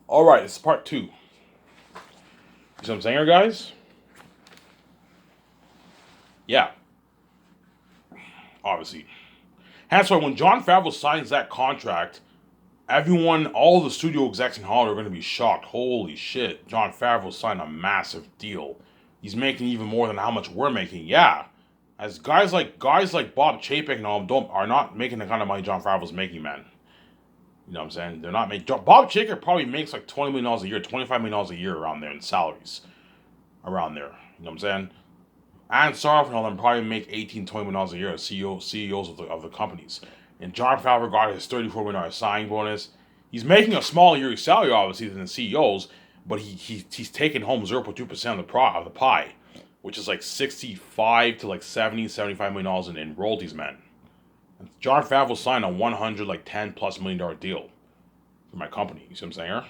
All right, it's part two. You see what I'm saying here, guys? Yeah, obviously. That's why when Jon Favreau signs that contract, everyone, all the studio execs in Hollywood are going to be shocked. Holy shit, Jon Favreau signed a massive deal. He's making even more than how much we're making. Yeah, as guys like Bob Chapek and all don't are not making the kind of money Jon Favreau's making, man. You know what I'm saying? They're not making. Bob Chapek probably makes like $20 million a year, $25 million a year around there in salaries. Around there. You know what I'm saying? And Sarnoff and all them probably make 18, $20 million a year as CEOs of the companies. And Jon Favreau got his $34 million signing bonus. He's making a smaller yearly salary, obviously, than the CEOs, but he's taking home 0.2% of the pie, which is like 65 to like 70, $75 million in royalties, man. And Jon Favreau signed a 100, like $10+ million deal for my company. You see what I'm saying here?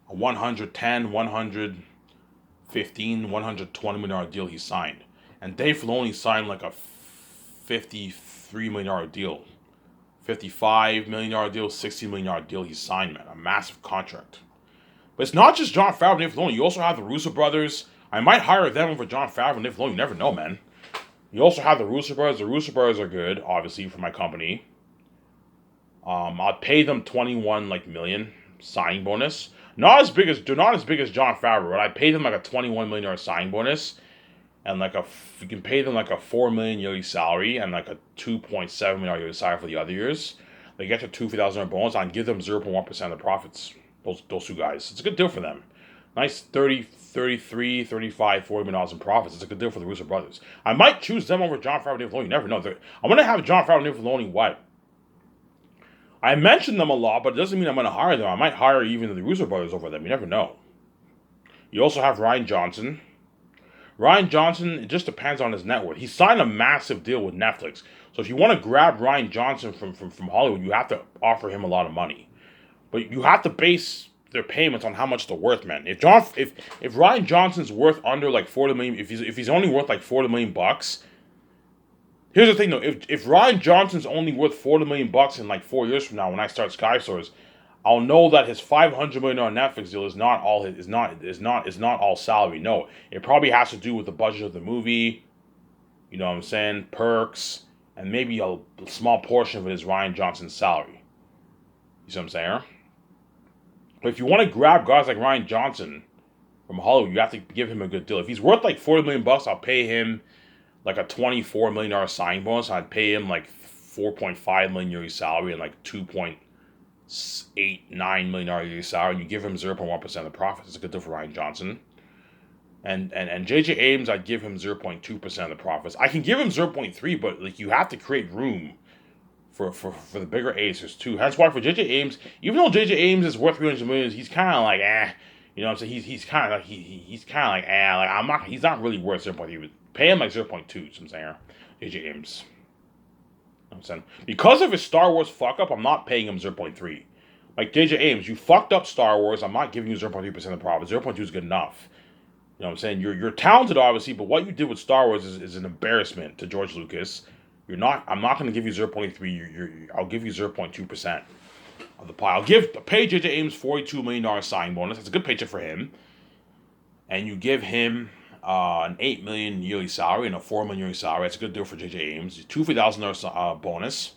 A 110, 100 15, $120 million deal he signed. And Dave Filoni signed like a $53 million deal. $55 million deal, $60 million deal he signed, man. A massive contract. But it's not just Jon Favreau and Dave Filoni. You also have the Russo brothers. I might hire them over Jon Favreau and Dave Filoni. You never know, man. You also have the Russo brothers. The Russo brothers are good, obviously, for my company. I'd pay them 21 million signing bonus. They're not as big as Jon Favreau, but I paid them like a $21 million signing bonus, and you can pay them like a $4 million yearly salary and like a $2.7 million yearly salary for the other years. They get to $2,000 bonus. I can give them 0.1% of the profits. Those two guys. It's a good deal for them. Nice 30, 33, 35, $40 million in profits. It's a good deal for the Russo brothers. I might choose them over Jon Favreau and Dave Filoni. You never know. I'm gonna have Jon Favreau and Dave Filoni what? I mention them a lot, but it doesn't mean I'm going to hire them. I might hire even the Russo brothers over them. You never know. You also have Rian Johnson. Rian Johnson, it just depends on his net worth. He signed a massive deal with Netflix. So if you want to grab Rian Johnson from Hollywood, you have to offer him a lot of money. But you have to base their payments on how much they're worth, man. If Rian Johnson's worth under like 40 million, if he's only worth like 40 million bucks. Here's the thing though, if Rian Johnson's only worth 40 million bucks in like 4 years from now when I start Sky Stores, I'll know that his $500 million Netflix deal is not all salary. No, it probably has to do with the budget of the movie. You know what I'm saying? Perks, and maybe a small portion of it is Rian Johnson's salary. You see what I'm saying? But if you want to grab guys like Rian Johnson from Hollywood, you have to give him a good deal. If he's worth like 40 million bucks, I'll pay him like a $24 million signing bonus. I'd pay him like 4.5 million yearly salary and like 2.89 million yearly salary, and you give him 0.1% of the profits. It's a good deal for Rian Johnson. And JJ Abrams, I'd give him 0.2% of the profits. I can give him 0.3, but like you have to create room for the bigger acers too. That's why for JJ Abrams, even though JJ Abrams is worth 300 million, he's kind of like You know what I'm saying? He's kind of like he's kind of like he's not really worth 0.3. Pay him like 0.2. I'm saying JJ Abrams. You know what I'm saying, because of his Star Wars fuck up, I'm not paying him 0.3. Like JJ Abrams, you fucked up Star Wars. I'm not giving you 0.3% of profit. 0.2 is good enough. You know what I'm saying? You're talented, obviously, but what you did with Star Wars is an embarrassment to George Lucas. I'm not going to give you 0.3. I'll give you 0.2% of the pie. I'll pay JJ Abrams $42 million signing bonus. That's a good paycheck for him. And you give him an $8 million yearly salary and a $4 million yearly salary. That's a good deal for JJ Abrams. $2,000 bonus.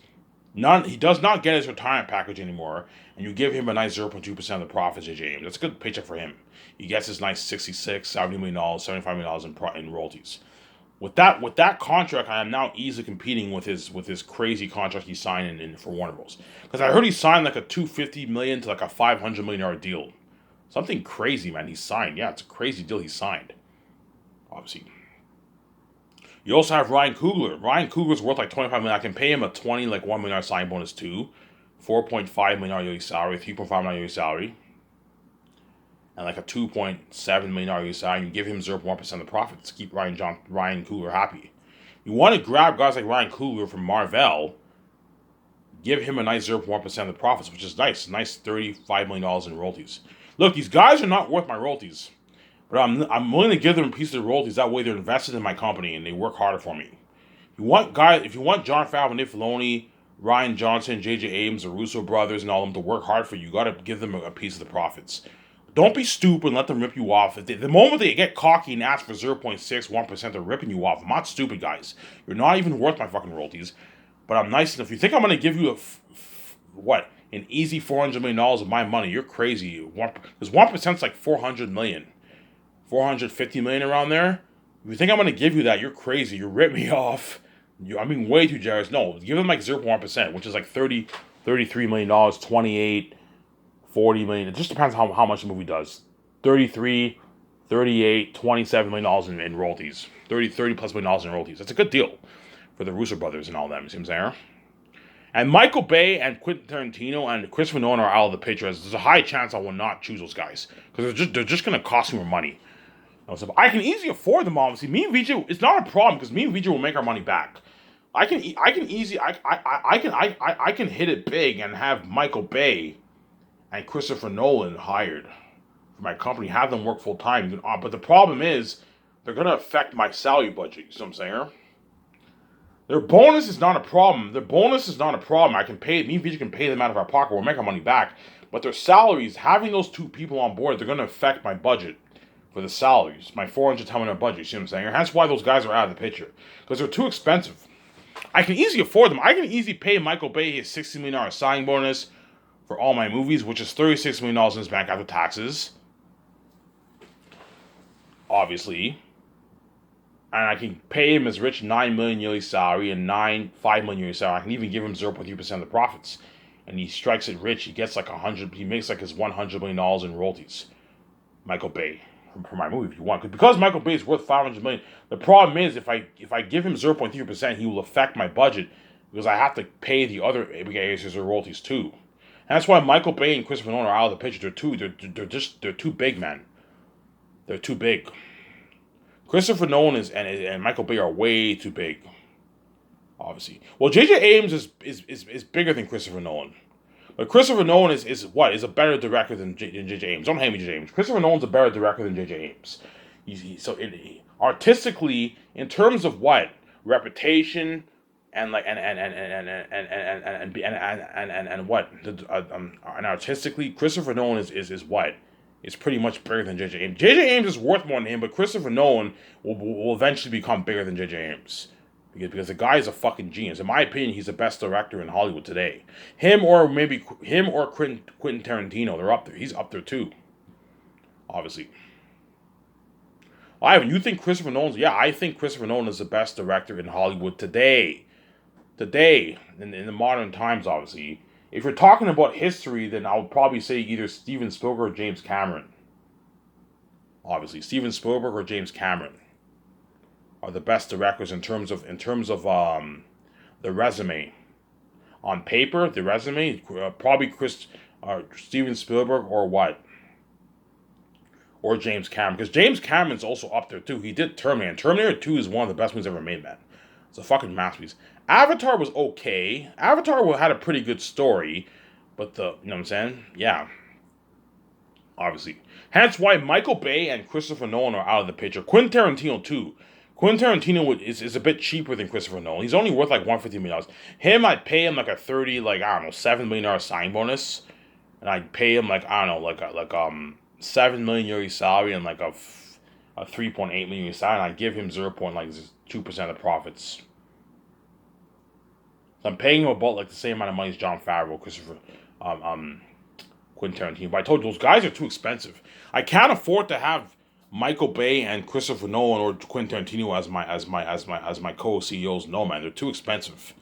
He does not get his retirement package anymore, and you give him a nice 0.2% of the profits, JJ Abrams. That's a good paycheck for him. He gets his nice $66, $70 million, $75 million in royalties. With that contract, I am now easily competing with his crazy contract he signed for Warner Bros. Because I heard he signed like a $250 million to like a $500 million deal. Something crazy, man. He signed. Yeah, it's a crazy deal he signed. Obviously. You also have Ryan Coogler. Ryan Coogler's worth like 25 million. I can pay him a $1 million sign bonus too. 4.5 million yearly salary, 3.5 million yearly salary, and like a 2.7 million yearly salary. You give him 0.1% of the profits to keep Ryan Coogler happy. You want to grab guys like Ryan Coogler from Marvel, give him a nice 0.1% of the profits, which is nice. Nice $35 million in royalties. Look, these guys are not worth my royalties. But I'm willing to give them a piece of the royalties. That way they're invested in my company and they work harder for me. If you want Jon Favreau, Nick Filoni, Rian Johnson, J.J. Abrams, the Russo brothers, and all of them to work hard for you. You got to give them a piece of the profits. Don't be stupid and let them rip you off. The moment they get cocky and ask for 0.61%, they're ripping you off. I'm not stupid, guys. You're not even worth my fucking royalties. But I'm nice enough. You think I'm going to give you an easy $400 million of my money? You're crazy. Because 1% is like $400 million. $450 million around there. If you think I'm going to give you that, you're crazy. You rip me off. I'm being way too generous. No, give them like 0.1%, which is like $33 million, 28, 40 million. It just depends how much the movie does. 33, 38, $27 million in royalties. 30 plus million dollars in royalties. That's a good deal for the Russo brothers and all them. You see what I'm saying? And Michael Bay and Quentin Tarantino and Christopher Nolan are out of the picture. There's a high chance I will not choose those guys because they're just going to cost me more money. I can easily afford them, obviously. Me and VJ, it's not a problem because me and VJ will make our money back. I can hit it big and have Michael Bay and Christopher Nolan hired for my company, have them work full time. But the problem is they're gonna affect my salary budget. You see what I'm saying? Their bonus is not a problem. I can pay, me and VJ can pay them out of our pocket. We'll make our money back. But their salaries, having those two people on board, they're gonna affect my budget for the salaries, my $400 million budget. You see what I'm saying? That's why those guys are out of the picture because they're too expensive. I can easily afford them. I can easily pay Michael Bay his $60 million signing bonus for all my movies, which is $36 million in his bank after taxes. Obviously. And I can pay him his rich $9 million yearly salary and $5 million yearly salary. I can even give him 0.3% of the profits. And he strikes it rich. He gets he makes like his $100 million in royalties. Michael Bay. For my movie if you want. Because Michael Bay is worth $500 million. The problem is if I give him 0.3%, he will affect my budget because I have to pay the other ABAs or royalties too. And that's why Michael Bay and Christopher Nolan are out of the picture. They're too big, man. They're too big. Christopher Nolan and Michael Bay are way too big. Obviously. Well, J.J. Abrams is bigger than Christopher Nolan. But Christopher Nolan is a better director than J.J. Abrams. Don't hate me, J.J. Abrams. Christopher Nolan's a better director than J.J. Abrams. Artistically, in terms of reputation and artistically, Christopher Nolan is pretty much bigger than J.J. Abrams. J.J. Abrams is worth more than him, but Christopher Nolan will eventually become bigger than J.J. Abrams. Because the guy is a fucking genius. In my opinion, he's the best director in Hollywood today. Him or Quentin Tarantino. They're up there. He's up there too. Obviously. Ivan, you think Christopher Nolan's... Yeah, I think Christopher Nolan is the best director in Hollywood today. Today. In the modern times, obviously. If you're talking about history, then I would probably say either Steven Spielberg or James Cameron. Obviously. Steven Spielberg or James Cameron are the best directors in terms of the resume. On paper, the resume, probably Steven Spielberg or James Cameron. Because James Cameron's also up there too. He did Terminator. Terminator 2 is one of the best movies ever made, man. It's a fucking masterpiece. Avatar was okay. Avatar had a pretty good story, but you know what I'm saying? Yeah. Obviously. Hence why Michael Bay and Christopher Nolan are out of the picture. Quentin Tarantino too. Quentin Tarantino is a bit cheaper than Christopher Nolan. He's only worth like $150 million. Him, I'd pay him like a $7 million sign bonus, and I'd pay him like $7 million yearly salary and like a $3.8 million salary, and I'd give him 0.2% of the profits. So I'm paying him about like the same amount of money as Jon Favreau, Quentin Tarantino. But I told you those guys are too expensive. I can't afford to have Michael Bay and Christopher Nolan or Quentin Tarantino as my co-CEOs. No, man, they're too expensive.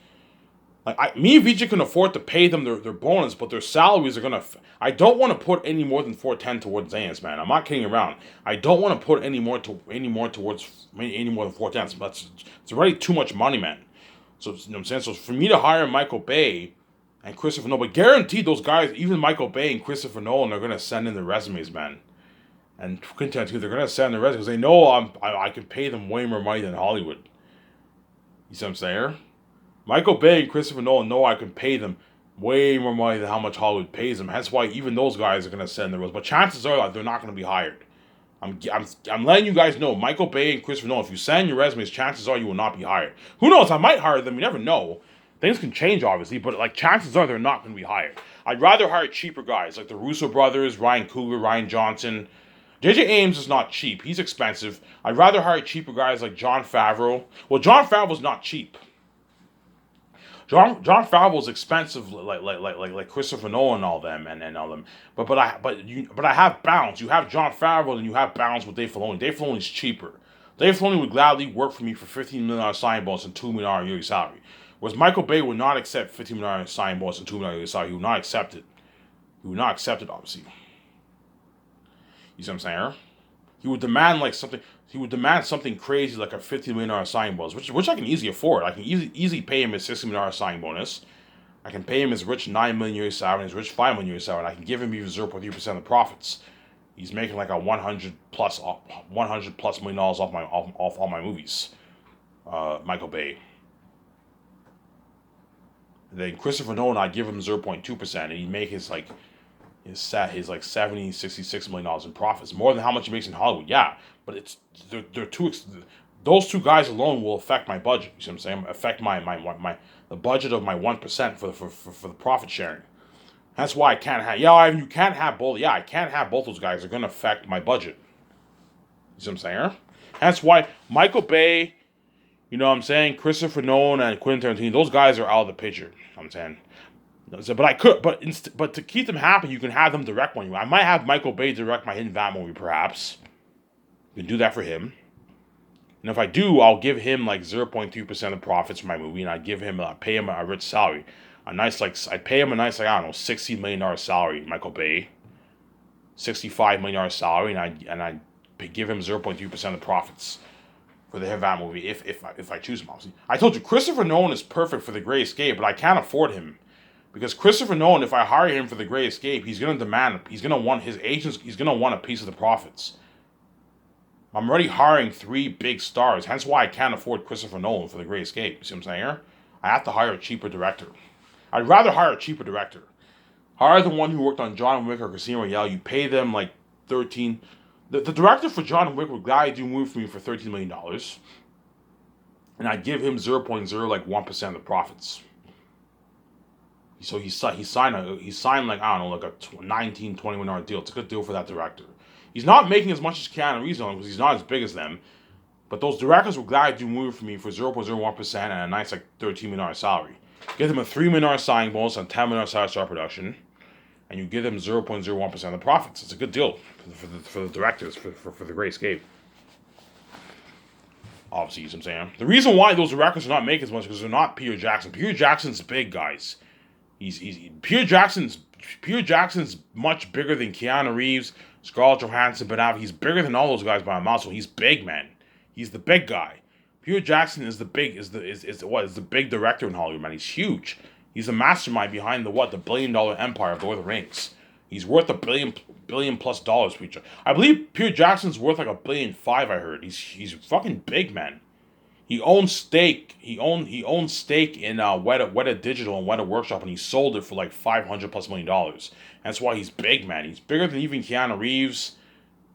Like me and VJ can afford to pay them their bonus, but their salaries are gonna. I don't want to put any more than $410 towards Zans, man. I'm not kidding around. I don't want to put any more than $410. It's already too much money, man. So you know what I'm saying. So for me to hire Michael Bay and Christopher Nolan, but guaranteed those guys, even Michael Bay and Christopher Nolan, are gonna send in their resumes, man. And Quentin Tarantino, they're gonna send their resumes because they know I can pay them way more money than Hollywood. You see what I'm saying? Michael Bay and Christopher Nolan know I can pay them way more money than how much Hollywood pays them. Hence why even those guys are gonna send their resumes. But chances are like, they're not gonna be hired. I'm letting you guys know, Michael Bay and Christopher Nolan, if you send your resumes, chances are you will not be hired. Who knows? I might hire them. You never know. Things can change, obviously, but like chances are they're not going to be hired. I'd rather hire cheaper guys like the Russo brothers, Ryan Coogler, Ryan Johnson. J.J. Ames is not cheap. He's expensive. I'd rather hire cheaper guys like Jon Favreau. Well, Jon Favreau's not cheap. Jon Favreau's expensive, like Christopher Nolan and all them and all them. But I have balance. You have Jon Favreau and you have balance with Dave Filoni. Dave Filoni's cheaper. Dave Filoni would gladly work for me for $15 million signing bonus and $2 million yearly salary. Whereas Michael Bay would not accept $15 million signing bonus and $2 million yearly salary. He would not accept it. He would not accept it, obviously. You see what I'm saying? He would demand like something. He would demand something crazy like a $50 million signing bonus, which I can easily afford. I can easily pay him his $60 million signing bonus. I can pay him his rich $9 million yearly salary and his rich $5 million yearly salary. And I can give him even 0.3% of the profits. He's making like a $100 plus million off all my movies. Michael Bay. And then Christopher Nolan, I'd give him 0.2%, and he'd make his like 70, $66 million in profits, more than how much he makes in Hollywood. Yeah, but they're too. Those two guys alone will affect my budget. You see what I'm saying? Affect my the budget of my 1% for the profit sharing. That's why I can't have. Yeah, you can't have both. Yeah, I can't have both those guys. They're gonna affect my budget. You see what I'm saying? That's why Michael Bay, you know what I'm saying, Christopher Nolan and Quentin Tarantino, those guys are out of the picture. You know what I'm saying. So, but to keep them happy, you can have them direct one. I might have Michael Bay direct my Hidden Vat movie, perhaps. You can do that for him. And if I do, I'll give him like 0.2% of profits for my movie, and I'd pay him a rich salary. I'd pay him a nice, I don't know, $60 million salary, Michael Bay. $65 million salary, and I'd give him 0.2% of the profits for the Hidden Vat movie, if I choose him, obviously. I told you, Christopher Nolan is perfect for The Great Escape, but I can't afford him. Because Christopher Nolan, if I hire him for The Great Escape, he's going to want a piece of the profits. I'm already hiring 3 big stars, hence why I can't afford Christopher Nolan for The Great Escape. You see what I'm saying here? I have to hire a cheaper director. I'd rather hire a cheaper director. Hire the one who worked on John Wick or Casino Royale. You pay them like $13. The director for John Wick would gladly do a movie for me for $13 million. And I'd give him 0.01% of the profits. So he signed like, I don't know, like a $19, $20 million deal. It's a good deal for that director. He's not making as much as Keanu Reeves on because he's not as big as them. But those directors will gladly do a movie for me for 0.01% and a nice like $13 million salary. Give them a $3 million signing bonus and $10 million salary start production, and you give them 0.01% of the profits. It's a good deal for the directors for The Great Escape. Obviously, you know what I'm saying? The reason why those directors are not making as much is because they're not Peter Jackson. Peter Jackson's big, guys. Peter Jackson's much bigger than Keanu Reeves, Scarlett Johansson, Ben Affleck. He's bigger than all those guys by a mile. So he's big, man. He's the big guy. Peter Jackson is the big director in Hollywood, man. He's huge. He's the mastermind behind the $1 billion empire of Lord of the Rings. He's worth $1 billion plus dollars. I believe Peter Jackson's worth like $1.5 billion. I heard. He's fucking big, man. He owns stake. He owns stake in Weta Digital and Weta Workshop, and he sold it for like $500+ million. That's why he's big, man. He's bigger than even Keanu Reeves.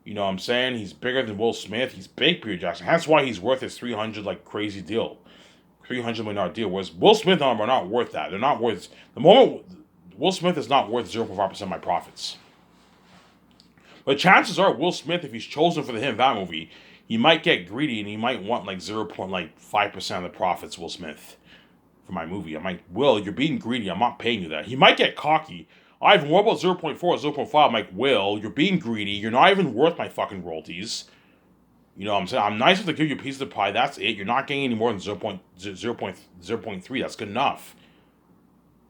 You know what I'm saying? He's bigger than Will Smith. He's big, Peter Jackson. That's why he's worth his $300 like crazy deal, $300 million deal. Whereas Will Smith and them are not worth that. They're not worth the moment. Will Smith is not worth 0.5% of my profits. But chances are, Will Smith, if he's chosen for the Hidden Vat movie, he might get greedy and he might want like 0.5% of the profits, Will Smith, for my movie. I'm like, Will, you're being greedy. I'm not paying you that. He might get cocky. Ivan, what about 0.4 or 0.5? I'm like, Will, you're being greedy. You're not even worth my fucking royalties. You know what I'm saying? I'm nice enough to give you a piece of the pie. That's it. You're not getting any more than 0.3. That's good enough.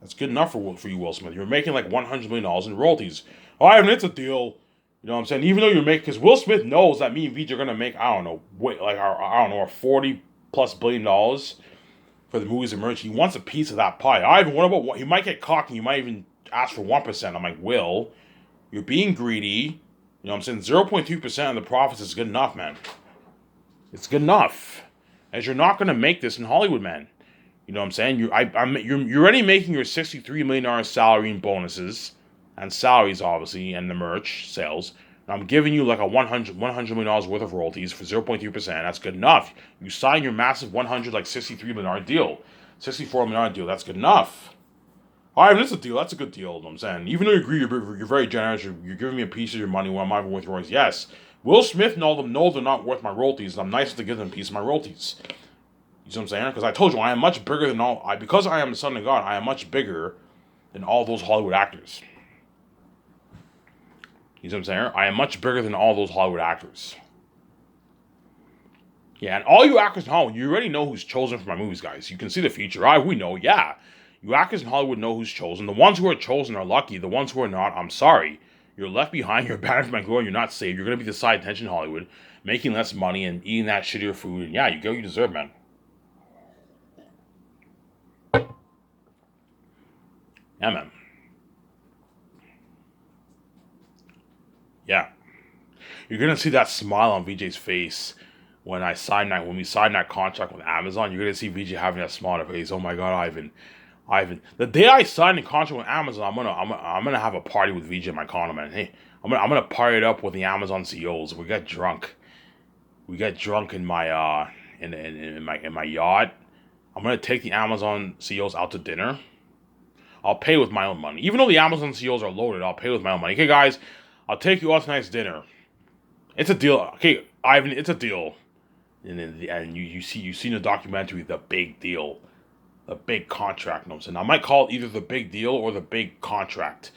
That's good enough for you, Will Smith. You're making like $100 million in royalties. Ivan, it's a deal. You know what I'm saying? Even though you're making, because Will Smith knows that me and VJ are gonna make, I don't know, a $40+ billion for the movies and merch. He wants a piece of that pie. Ivan, what about what? He might get cocky. He might even ask for 1%. I'm like, Will, you're being greedy. You know what I'm saying? 0.2% of the profits is good enough, man. It's good enough, as you're not gonna make this in Hollywood, man. You know what I'm saying? You're already making your $63 million salary in bonuses and salaries, obviously, and the merch sales. And I'm giving you like a $100 million worth of royalties for 0.2%. That's good enough. You sign your massive $63 million deal. $64 million deal. That's good enough. All right, that's a deal. That's a good deal. You know what I'm saying, even though you agree, you're very generous. You're giving me a piece of your money when I'm not even worth royalties. Yes, Will Smith and all them know they're not worth my royalties, and I'm nice to give them a piece of my royalties. You see what I'm saying? Because I told you I am much bigger than because I am the son of God. I am much bigger than all those Hollywood actors. You see what I'm saying? I am much bigger than all those Hollywood actors. Yeah, and all you actors in Hollywood, you already know who's chosen for my movies, guys. You can see the future. We know, yeah. You actors in Hollywood know who's chosen. The ones who are chosen are lucky. The ones who are not, I'm sorry. You're left behind. You're abandoned by my glory. You're not saved. You're going to be the side attention in Hollywood, making less money and eating that shittier food. And yeah, you get what you deserve, man. Yeah, man. Yeah. You're going to see that smile on VJ's face when we signed that contract with Amazon. You're gonna see VJ having that smile on her face. Oh my God, Ivan. The day I signed the contract with Amazon, I'm gonna have a party with VJ in my condo, man. Hey, I'm gonna party it up with the Amazon CEOs. We get drunk. In my in my yacht. I'm gonna take the Amazon CEOs out to dinner. I'll pay with my own money. Even though the Amazon CEOs are loaded, I'll pay with my own money. Okay, guys, I'll take you out tonight's dinner. It's a deal. Okay, Ivan, it's a deal. And you see in the documentary the big deal, the big contract. You know what I'm saying? I might call it either the big deal or the big contract.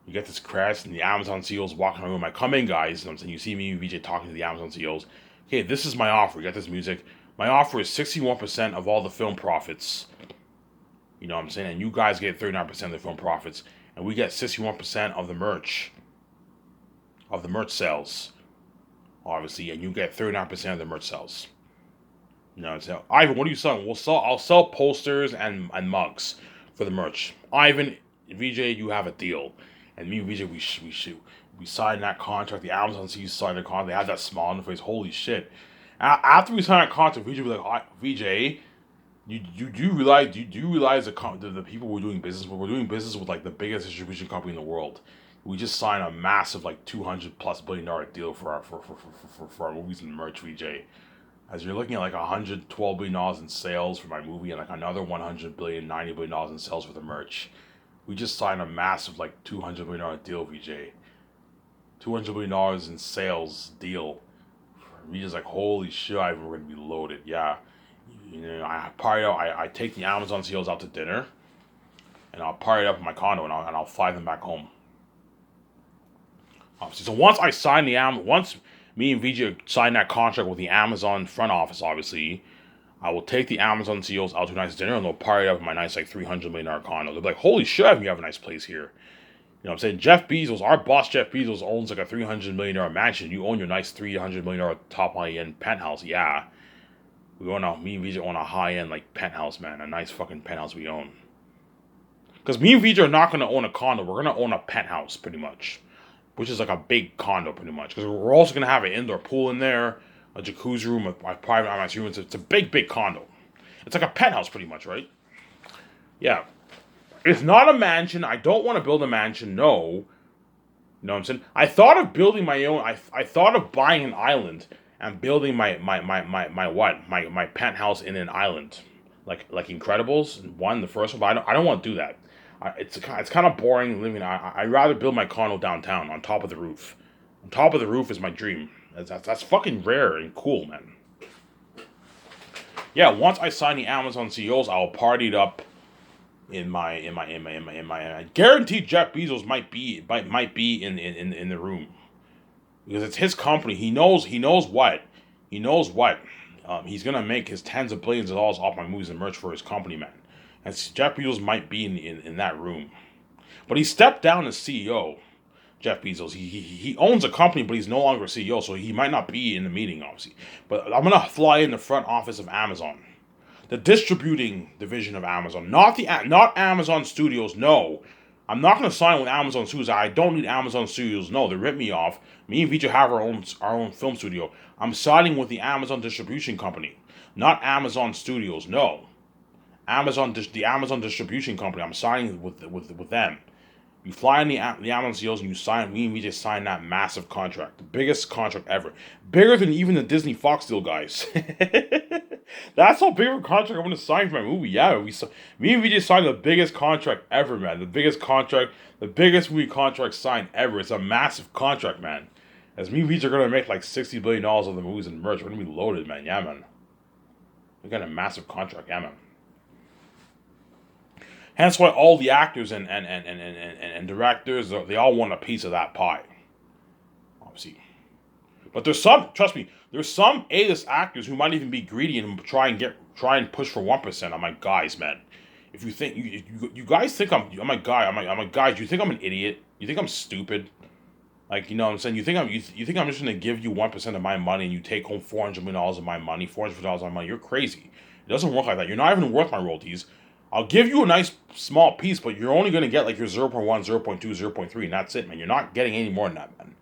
You get this crest and the Amazon CEOs walking around. I come in, guys. You know what I'm saying? You see me and VJ talking to the Amazon CEOs. Okay, this is my offer. You got this music. My offer is 61% of all the film profits. You know what I'm saying? And you guys get 39% of the film profits, and we get 61% of the merch sales. Obviously, and you get 39% of the merch sales. You know what I'm saying? Ivan, what are you selling? I'll sell posters and mugs for the merch. Ivan, VJ, you have a deal. And me and VJ, we signed that contract. The Amazon CEOs signed the contract. They had that smile on their face. Holy shit. After we signed that contract, VJ was like, VJ, you do realize the people we're doing business with? We're doing business with like the biggest distribution company in the world. We just signed a massive like $200+ billion deal for our movies and merch, VJ. As you're looking at like $112 billion in sales for my movie and like another $100 billion, $90 billion in sales for the merch. We just signed a massive like $200 billion deal, VJ. $200 billion in sales deal. VJ's like, holy shit, we're gonna be loaded. Yeah. You know, I take the Amazon CEOs out to dinner, and I'll party up in my condo, and I'll fly them back home. Obviously, so once me and VJ sign that contract with the Amazon front office, obviously, I will take the Amazon CEOs out to a nice dinner, and they'll party up in my nice like $300 million condo. They'll be like, holy shit, you have a nice place here. You know what I'm saying? Jeff Bezos, our boss Jeff Bezos owns like a $300 million mansion. You own your nice $300 million top high-end penthouse. Yeah. Me and VJ own a high-end like penthouse, man. A nice fucking penthouse we own. Because me and VJ are not going to own a condo. We're going to own a penthouse, pretty much. Which is like a big condo, pretty much. Because we're also going to have an indoor pool in there, a jacuzzi room, a private IMAX room. It's a big condo. It's like a penthouse, pretty much, right? Yeah. It's not a mansion. I don't want to build a mansion, no. You know what I'm saying? I thought of building my own. I thought of buying an island and building my penthouse in an island. Like Incredibles, the first one, but I don't want to do that. It's kind of boring living. I'd rather build my condo downtown on top of the roof. On top of the roof is my dream. That's fucking rare and cool, man. Yeah, once I sign the Amazon CEOs, I'll party it up in my. I guarantee Jeff Bezos might be in the room because it's his company. He knows what. He's gonna make his tens of billions of dollars off my movies and merch for his company, man. And Jeff Bezos might be in that room. But he stepped down as CEO, Jeff Bezos. He owns a company, but he's no longer CEO, so he might not be in the meeting, obviously. But I'm going to fly in the front office of Amazon. The distributing division of Amazon. Not Amazon Studios, no. I'm not going to sign with Amazon Studios. I don't need Amazon Studios, no. They ripped me off. Me and VJ have our own film studio. I'm signing with the Amazon Distribution Company. Not Amazon Studios, no. The Amazon distribution company. I'm signing with them. You fly in the Amazon CEOs and you sign. Me and VJ sign that massive contract, the biggest contract ever, bigger than even the Disney Fox deal, guys. That's how big of a contract I'm gonna sign for my movie. Yeah, me and VJ signed the biggest contract ever, man. The biggest contract, the biggest movie contract signed ever. It's a massive contract, man. As me and VJ are gonna make like $60 billion on the movies and merch. We're gonna be loaded, man. Yeah, man. We got a massive contract, yeah, man. Hence why all the actors and directors, they all want a piece of that pie. Obviously. But there's some, trust me, there's some A-list actors who might even be greedy and try and push for 1%. I'm like, guys, man, if you think you guys think I'm like, guys, you think I'm an idiot? You think I'm stupid? Like, you know what I'm saying? You think I'm just gonna give you 1% of my money and you take home $400 million of my money, $400 of my money? You're crazy. It doesn't work like that. You're not even worth my royalties. I'll give you a nice small piece, but you're only gonna get like your 0.1, 0.2, 0.3, and that's it, man. You're not getting any more than that, man.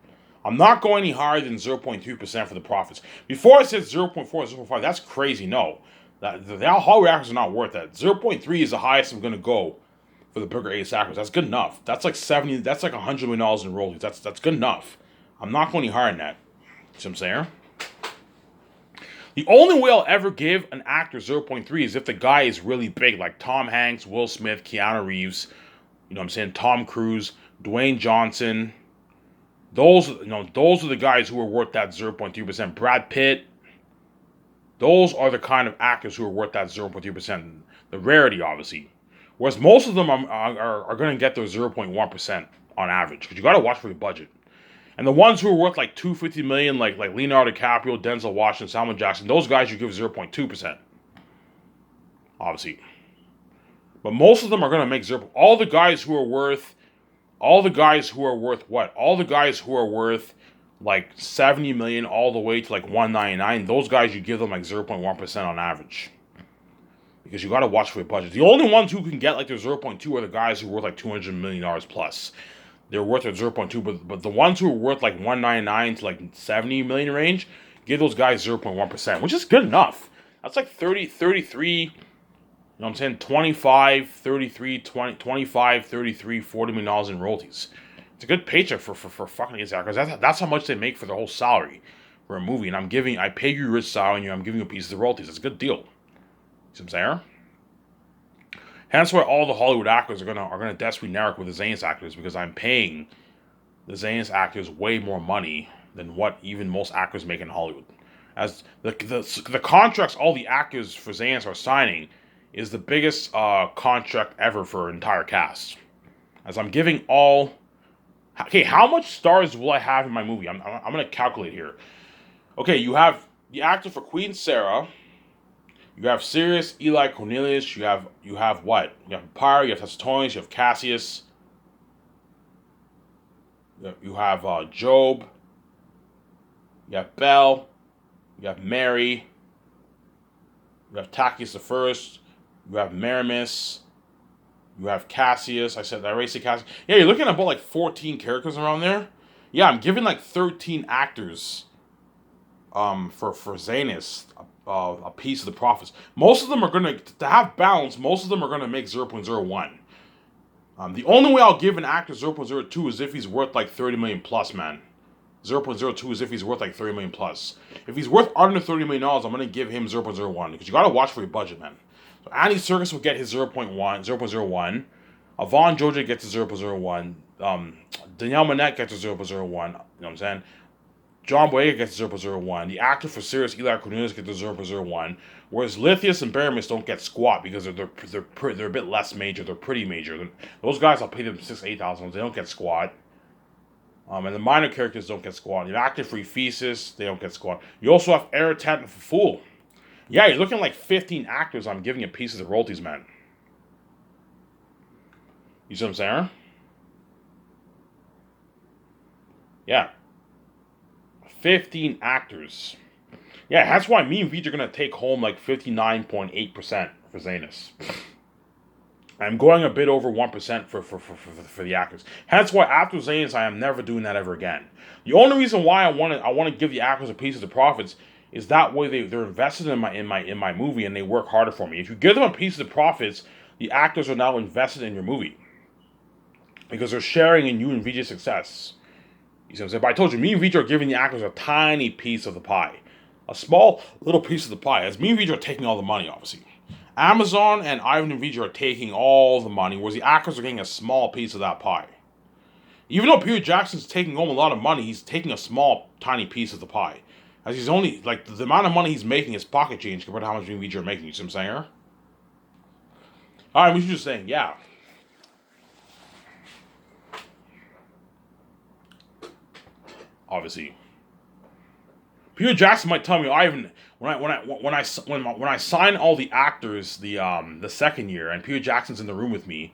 I'm not going any higher than 0.3% for the profits. Before I said 0.4, 0.5, that's crazy. No. The Hollywood actors are not worth that. 0.3 is the highest I'm gonna go for the bigger A actors. That's good enough. That's like $100 million in royalties. That's good enough. I'm not going any higher than that. See what I'm saying? The only way I'll ever give an actor 0.3 is if the guy is really big, like Tom Hanks, Will Smith, Keanu Reeves, you know what I'm saying, Tom Cruise, Dwayne Johnson. Those are the guys who are worth that 0.3%. Brad Pitt. Those are the kind of actors who are worth that 0.3%. The rarity, obviously. Whereas most of them are going to get their 0.1% on average. Because you got to watch for your budget. And the ones who are worth like $250 million, like Leonardo DiCaprio, Denzel Washington, Samuel Jackson, those guys you give 0.2%. Obviously. But most of them are going to make 0. All the guys who are worth what? All the guys who are worth like 70 million all the way to like 199, those guys you give them like 0.1% on average. Because you got to watch for your budget. The only ones who can get like their 0.2 are the guys who are worth like $200 million plus. They're worth their 0.2, but the ones who are worth like 199 to like 70 million range, give those guys 0.1%, which is good enough. That's like 30, 33, you know what I'm saying, 25, 33, 20, 25, 33, $40 million in royalties. It's a good paycheck for fucking these actors. That's how much they make for their whole salary for a movie. And I pay you a rich salary and I'm giving you a piece of the royalties. That's a good deal. See what I'm saying? Hence why all the Hollywood actors are gonna desperately narrow with the Zanus actors, because I'm paying the Zanus actors way more money than what even most actors make in Hollywood. As the contracts all the actors for Zanus are signing is the biggest contract ever for an entire cast. As I'm giving all. Okay, how much stars will I have in my movie? I'm gonna calculate here. Okay, you have the actor for Queen Sarah. You have Sirius, Eli Cornelius. You have what? You have Pyre. You have Tessitonius. You have Cassius. You have Job. You have Bell. You have Mary. You have Tachys the First. You have Meramis. You have Cassius. I already said Cassius. Yeah, you're looking at about like 14 characters around there. Yeah, I'm giving like 13 actors for Zanus a piece of the profits. Most of them are going to have balance, most of them are going to make 0.01. The only way I'll give an actor 0.02 is if he's worth like 30 million plus, man. 0.02 is if he's worth like 30 million plus. If he's worth under $30 million, I'm going to give him 0.01 because you got to watch for your budget, man. So Andy Serkis will get his 0.01. Yvonne Georgia gets his 0.01. Danielle Manette gets his 0.01. You know what I'm saying? John Boyega gets 0.01. The actor for Sirius, Eli Cornelius, gets 0.01. Whereas Lithius and Baramis don't get squat because they're a bit less major. They're pretty major. Those guys, I'll pay them $6,000-$8,000. They don't get squat. And the minor characters don't get squat. The actor for Ephesus, they don't get squat. You also have Eratet and Fool. Yeah, you're looking at like 15 actors I'm giving a piece of the royalties, man. You see what I'm saying? Yeah. 15 actors. Yeah, that's why me and Veej are going to take home like 59.8% for Zanus. I'm going a bit over 1% for the actors. Hence why after Zanus, I am never doing that ever again. The only reason why I want to give the actors a piece of the profits is that way they're invested in my movie and they work harder for me. If you give them a piece of the profits, the actors are now invested in your movie because they're sharing in you and Vijay's success. You see what I'm saying? But I told you, me and Vijay are giving the actors a tiny piece of the pie. A small little piece of the pie. As me and Vijay are taking all the money, obviously. Amazon and Ivan and Vijay are taking all the money, whereas the actors are getting a small piece of that pie. Even though Peter Jackson's taking home a lot of money, he's taking a small, tiny piece of the pie. As he's only, like, the amount of money he's making is pocket change compared to how much me and Vijay are making. You see what I'm saying here? Alright, we should just saying, yeah. Obviously. Peter Jackson might tell me, Ivan, when I sign all the actors the second year, and Peter Jackson's in the room with me,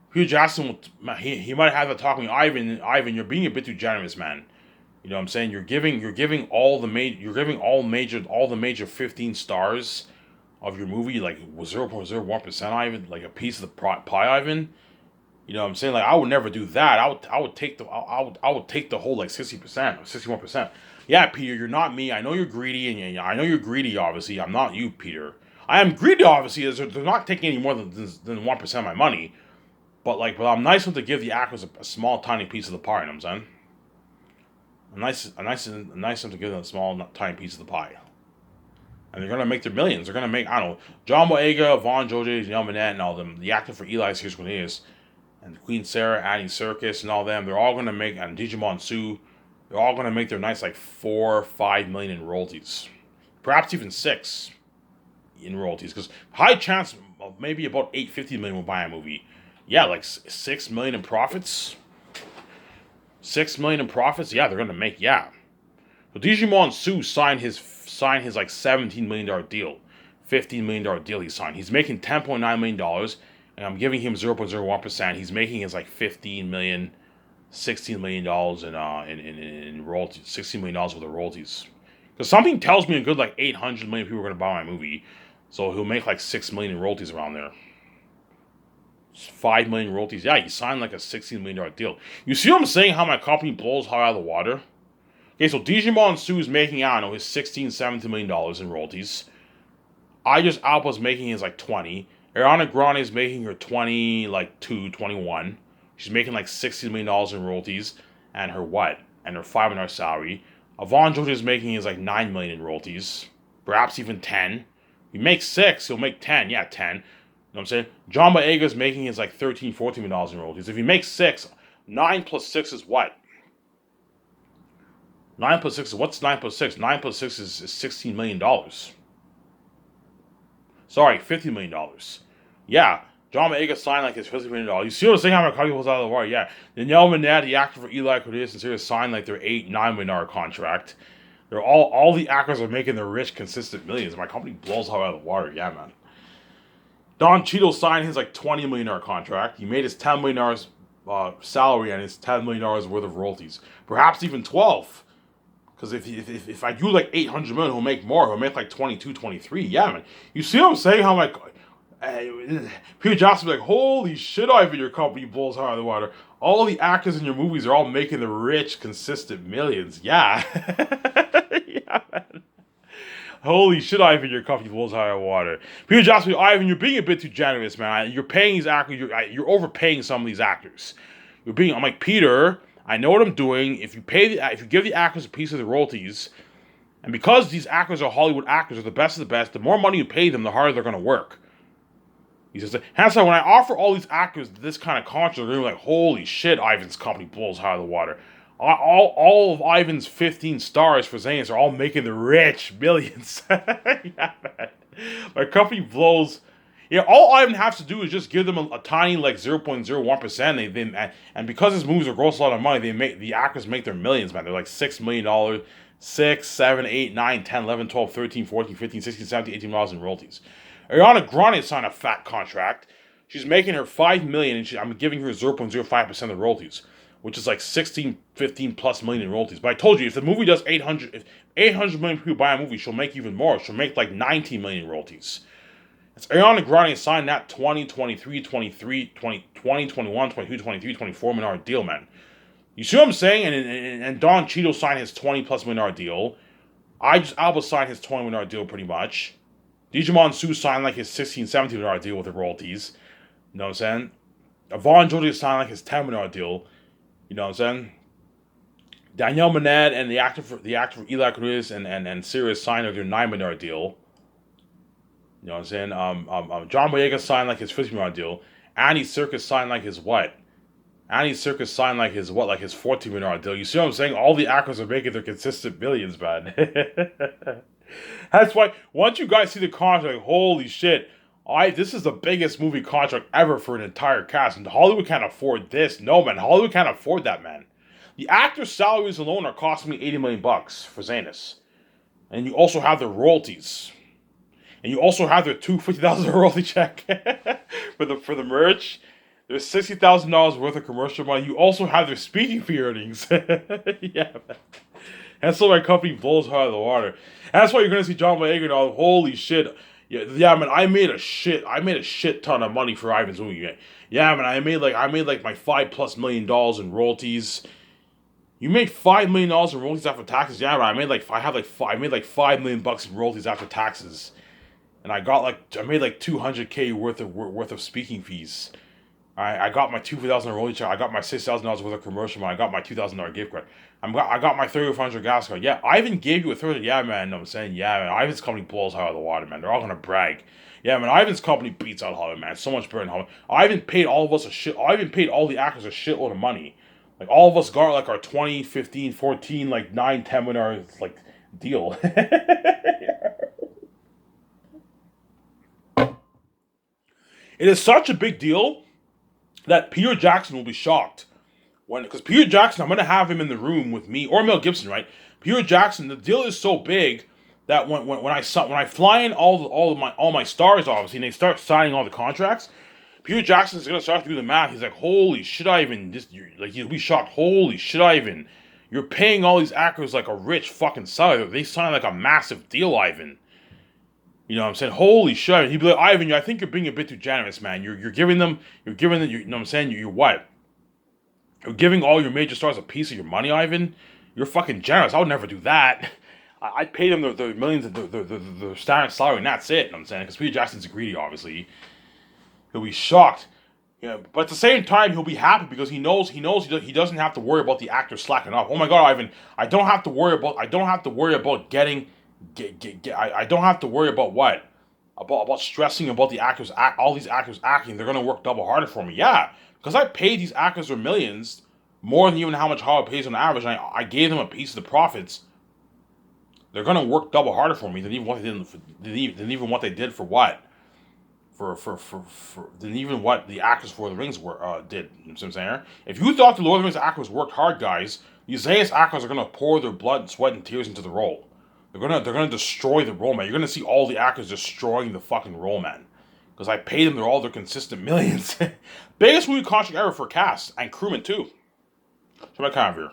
Peter Jackson he might have to talk to me, Ivan, you're being a bit too generous, man. You know what I'm saying? You're giving all the major 15 stars of your movie like 0.01%, Ivan, like a piece of the pie, Ivan. You know what I'm saying? Like I would never do that. I would take the whole like 60% or 61%. Yeah, Peter, you're not me. I know you're greedy, and I know you're greedy. Obviously, I'm not you, Peter. I am greedy. Obviously, as they're not taking any more than 1% of my money. But I'm nice enough to give the actors a small, tiny piece of the pie. You know what I'm saying? I'm nice enough to give them a small, tiny piece of the pie. And they're gonna make their millions. They're gonna make, I don't know, John Boyega, Vaughn José, Janelle Monáe, and all them. The actor for Eli's Here's Cornelius, and Queen Sarah, Annie Serkis, and all them. They're all gonna make, and Digimon Sue. They're all gonna make their nice like 4 or 5 million in royalties, perhaps even 6 in royalties. Because high chance of maybe about 850 million will buy a movie. Yeah, like 6 million in profits. 6 million in profits. Yeah, they're gonna make. Yeah. So Digimon Sue signed his like $17 million deal, $15 million deal he signed. He's making $10.9 million, and I'm giving him 0.01%. He's making his like $15 million, $16 million in royalties, $16 million worth of royalties. Because something tells me a good like 800 million people are gonna buy my movie, so he'll make like 6 million in royalties around there. 5 million royalties. Yeah, he signed like a $16 million deal. You see what I'm saying? How my company blows hot out of the water? Okay, so Digimon Sue is making, I don't know, his $16, $17 million in royalties. Idris Alba's making his like 20. Ariana Grande is making her 20, like 21. She's making like $60 million in royalties. And her what? And her $5 million salary. Avon George is making his like 9 million in royalties. Perhaps even 10. He makes 6, he'll make 10. Yeah, 10. You know what I'm saying? John Boyega is making his like 13, $14 million in royalties. If he makes 6, 9 plus 6 is what? 9 plus 6 is, what's 9 plus 6? 9 plus 6 is $16 million. Sorry, $50 million. Yeah, John Boyega signed like his $50 million. You see what I'm saying? How my company was out of the water? Yeah. Danielle Monáe, the actor for Eli Cornelius and Sirius, signed like their $8, $9 million contract. They're all the actors are making their rich, consistent millions. My company blows out of the water. Yeah, man. Don Cheadle signed his like $20 million contract. He made his $10 million salary and his $10 million worth of royalties. Perhaps even 12. Because if I do like 800 million, he'll make more. He'll make like 22, 23. Yeah, man. You see what I'm saying? How my Peter Johnson be like, holy shit, Ivan, your company blows hard out of the water. All the actors in your movies are all making the rich, consistent millions. Yeah. Yeah, man. Holy shit, Ivan, your company blows hard out of the water. Peter Johnson, Ivan, you're being a bit too generous, man. You're paying these actors. You're overpaying some of these actors. I'm like, Peter, I know what I'm doing. If you give the actors a piece of the royalties, and because these actors are Hollywood actors, are the best of the best, the more money you pay them, the harder they're going to work. He says, hence why when I offer all these actors this kind of contract, they're going to be like, holy shit, Ivan's company blows high out of the water. All of Ivan's 15 stars for Zanis are all making the rich millions. Yeah, man. My company blows. Yeah, all Ivan has to do is just give them a tiny like 0.01%. And because his movies are gross a lot of money, the actors make their millions, man. They're like $6 million, 6, 7, 8, 9, 10, 11, 12, 13, 14, 15, 16, 17, $18 in royalties. Ariana Grande signed a fat contract. She's making her $5 million, and I'm giving her 0.05% of royalties, which is like 16, 15 plus million in royalties. But I told you, if the movie does 800 million people buy a movie, she'll make even more. She'll make like 19 million in royalties. It's Ariana Grande signed that 20, 23, 23, 20, 20, 21, 22, 23, $24 million deal, man. You see what I'm saying? And Don Cheadle signed his $20 plus million deal. Idris Elba signed his $20 million deal pretty much. Digimon Sue signed like his $16, $17 million deal with the royalties. You know what I'm saying? Vaughn José signed like his $10 million deal. You know what I'm saying? Danielle Minette and the actor for Eli Cruz and Sirius signed like their $9 million deal. You know what I'm saying? John Boyega signed like his $50 million deal. Andy Serkis signed like his what? Andy Serkis signed like his what? Like his $14 million deal. You see what I'm saying? All the actors are making their consistent millions, man. That's why once you guys see the contract, like, holy shit. This is the biggest movie contract ever for an entire cast, and Hollywood can't afford this. No, man, Hollywood can't afford that, man. The actors' salaries alone are costing me $80 million for Zanus, and you also have their royalties, and you also have their $250,000 royalty check for the merch. There's $60,000 worth of commercial money. You also have their speaking fee earnings. Yeah, man. That's why my company blows out of the water. That's why you're gonna see John Boyega. Holy shit. Yeah, man, I made a shit ton of money for Ivan's movie. Yeah, man, I made like my $5+ million in royalties. You made $5 million in royalties after taxes. Yeah, man, I made like $5 million in royalties after taxes, and I made like $200K worth of speaking fees. I got my $2,000 royalty check. I got my $6,000 worth of commercial money. I got my $2,000 gift card. I got my 3,500 gas card. Yeah, Ivan gave you a third. Yeah, man. I'm saying, yeah, man. Ivan's company blows out of the water, man. They're all gonna brag. Yeah, man. Ivan's company beats out Hollywood, man. So much better than Hollywood. Ivan paid all of us a shit. Ivan paid all the actors a shitload of money. Like all of us got like our 20, 15, 14, like 9, 10 winner like deal. It is such a big deal that Peter Jackson will be shocked because Peter Jackson, I'm gonna have him in the room with me or Mel Gibson, right? Peter Jackson, the deal is so big that when I fly in all my stars, obviously, and they start signing all the contracts, Peter Jackson's gonna start to do the math. He's like, holy shit, Ivan, he'll be shocked. Holy shit, Ivan, you're paying all these actors like a rich fucking salary. They sign like a massive deal, Ivan. You know what I'm saying? Holy shit. He'd be like, Ivan, I think you're being a bit too generous, man. You're giving them, you know what I'm saying? You're what? You're giving all your major stars a piece of your money, Ivan? You're fucking generous. I would never do that. I'd pay them the millions of the standard salary, and that's it. You know what I'm saying? Because Peter Jackson's greedy, obviously. He'll be shocked. Yeah, but at the same time, he'll be happy because he knows he doesn't have to worry about the actors slacking off. Oh my God, Ivan, I don't have to worry about getting. I don't have to worry about what? About stressing about the actors, all these actors acting. They're going to work double harder for me. Yeah, because I paid these actors their millions, more than even how much Hollywood pays on average, and I gave them a piece of the profits. They're going to work double harder for me than even what they did, than even what they did for what? Than even what the actors for the Rings did. You know what I'm saying? If you thought the Lord of the Rings actors worked hard, guys, these Zayas actors are going to pour their blood and sweat and tears into the role. They're gonna destroy the role, man. You're gonna see all the actors destroying the fucking role, man. Because I paid them all their consistent millions. Biggest movie contract ever for cast and crewmen too. So my kind of here.